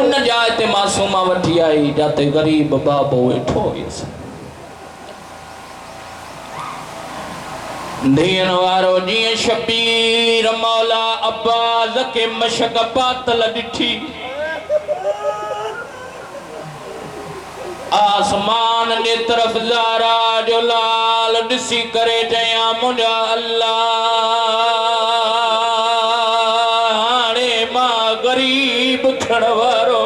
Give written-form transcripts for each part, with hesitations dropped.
उन जाए ते मासूमा वठी आई जाते गरीब बाबो वेठो हुयस। दीन वारो जीअं शबीर मौला अब्बास के मशक पातल ॾिठी, आसमान ने तरफ ज़ारा जो लाल ॾिसी करे चया मुंहिंजा अल्लाह हाणे मां गरीब थियण वारो।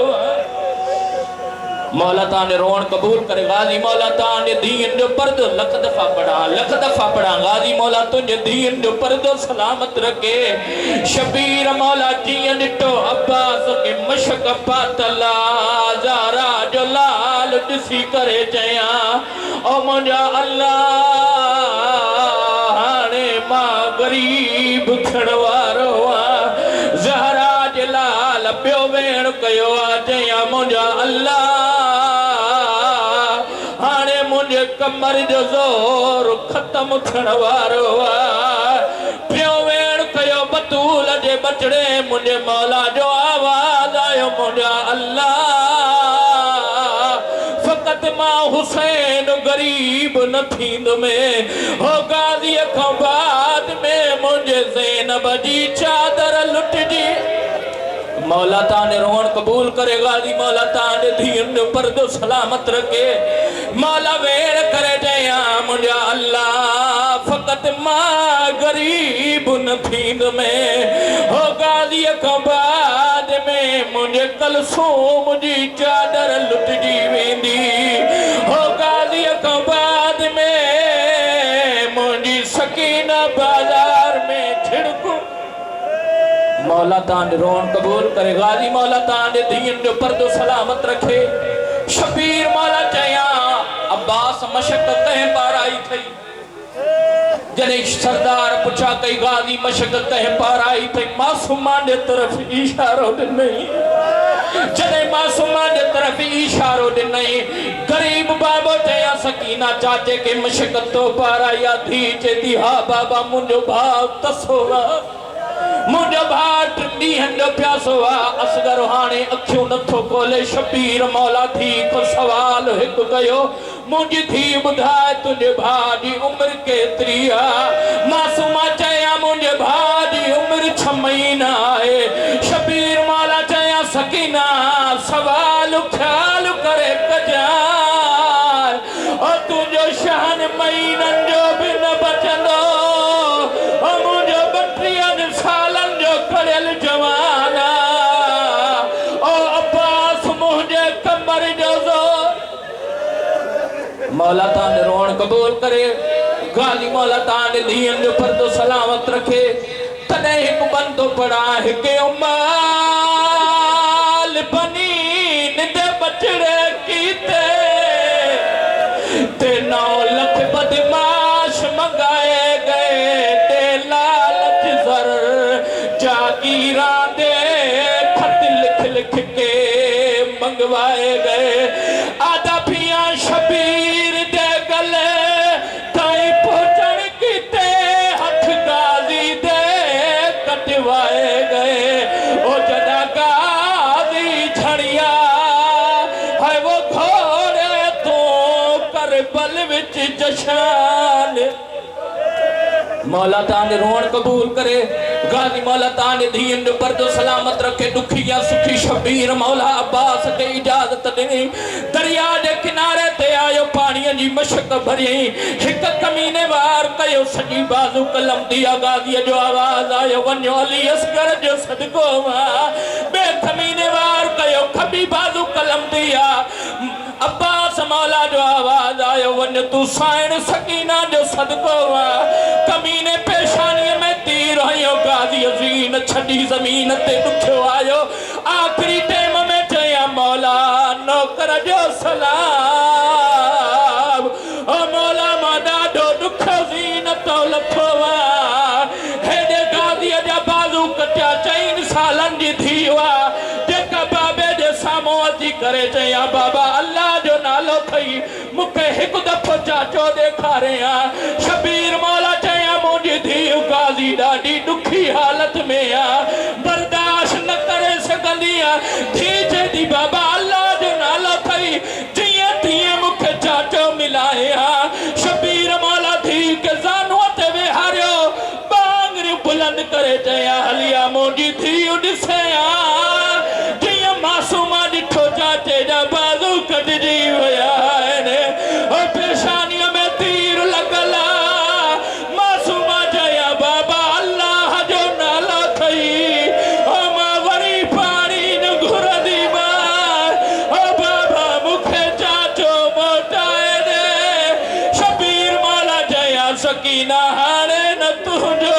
मौला ताने रोण कबूल करे। गाजी मौला ताने दीन जो पर्दो लख दफा पढ़ा गाजी मौला तुझे दीन जो पर्दो सलामत रखे। शबीर मौला जीअं ॾिठो अब्बास के मशक पातला ज़ारा जो लाल ॾिसी करे चया ओ मुंहिंजा अल्लाह हाणे मां गरीब थियण वारो आहियां। ज़हरा जे लाल ॿियो वेण कयो आहे चया मुंहिंजा अल्लाह हाणे मुंहिंजे कमर जो ज़ोर ख़त्म थियण वारो आहे। ॿियो वेण कयो बतूल जे बचड़े मुंहिंजे मौला जो आवाज़ आयो मुंहिंजा अल्लाह फ़क़त मां हुसैन गरीब न थींदुमि। हो गाज़ीअ खां बाद में मुंहिंजे ज़ैनब जी चादर लुटजी। मौला ताने रोण कबूल करे। गाजी मौला ताने दीन जो पर्दो सलामत रखे। मौला वेर करे चया मुंहिंजा अल्लाह फ़क़त मां गरीब न थींदुमि। हो गाज़ीअ खां बाद में मुंहिंजे कलसूम जी चादर लुटजी वेंदी। हो गाज़ीअ खां बाद में मुंहिंजी सकीना बाज़ार में छिड़कू। मौला ताने रोण कबूल करे। गाजी मौला ताने दीन जो पर्दो सलामत रखे। शबीर मौला चया अब्बास मशक्क़त कंहिं पार आई थई। जॾहिं सरदार पुछा कई गाजी मशक्क़त कंहिं पार आई थई मासूमा जे तरफ़ इशारो ॾिनई। जॾहिं मासूमा जे तरफ़ इशारो ॾिनई गरीब बाबो चया सकीना चाचे के मशक्क़त तो पार आई आहे। धी चेती हा बाबा मुंहिंजो भाउ तसो आहे मुंहिंजो भाउ ॾींहंनि जो प्यासो आहे। असगर हाणे अखियूं नथो खोले। शबीर मौला थी को सवाल हिकु कयो मुंहिंजी थी ॿुधाए तुंहिंजे भाउ जी उमिरि केतिरी आहे। मासूमा चया मुंहिंजे भाउ जी उमिरि 6 महीना आहे। शबीर मौला चया सकीना सवाल ख़्याल करे कजाए ओ तुंहिंजो शहन महीननि जो बि न बचंदो। मुंहिंजो 32 सालनि जो कड़ियल जवान ओ अब्बास मुंहिंजे कमर जो ज़ोर। मौला ताने रोण कबूल करे। गाली मौला ताने दीन जो पर्दो सलामत रखे। तॾहिं हिकु बंदो पढ़ा हिकु उमाल बनी निंद बचड़े कीते ते 9 लख बदमाश मंगाए गए ते लालच ज़र जागीरा दे खत लिख लिख के मंगवाए गए। आधा पिया शबीर दे गले ताईं पहुंचण कीते हथ गाजी दे कटवाए गए। ओ जदा गाजी झड़िया है वो घोड़े तो करबल विच जशान। मौला ताने रोण कबूल करे। गाजी मौला ताने दीन जो पर्दो सलामत रखे। दुखी या सुखी शबीर मौला अब्बास के इजाजत ॾिनी। दरिया जे किनारे ते आयो पाणीअ जी मशक भरियई। हिकु कमीने वार कयो सॼी बाज़ू कलम दिया। गाज़ीअ जो आवाज़ आयो वञो अली असगर जो सदको मां। ॿिए कमीने वार कयो खबी बाज़ू कलम दिया। अब्बास मौला जो आवाज़ आयो वञ तू साइण सकीना जो सदको मां। कमीने पेशानीअ में तीर हयो। गाज़ी अज़ीन छॾी ज़मीन ते ॾुखियो आयो। आख़िरी टाइम में चया मौला नौकर जो सलाम। ओ मौला मां ॾाढो ॾुख ज़ीन तो लथो आहे। हेॾे गाज़ीअ जा बाज़ू कटिया 4 सालनि जी थी हुआ जेका बाबे जे साम्हूं अची करे चया बाबा अल्लाह जो नालो खई मूंखे हिकु दफ़ो चाचो ॾेखारे आ। शबीर मौला चया मुंहिंजी धीउ गाज़ी ॾाढी ॾुखी हालत में आ बर्दाश्त न करे सघ धीजे दी बाबा अल्लाह जो नाला थई जिया तिया मुखे चाचो मिलाए शबीर मौला धी के जानू ते विहारियो बांगरी बुलंद करे चया हलिया मोजी थी उड़से जिया मासूमा डिठो चाचे जा बाजू कटजी वया ने ओ पेशानिया में तीर लगला मासूमा जया बाबा अल्लाह जो नाला थई ओ मा वरी पानी न घुर दी बार ओ बाबा मुखे चाचो मोटाए ने शबीर मौला जया सकीना हाणे न तुझो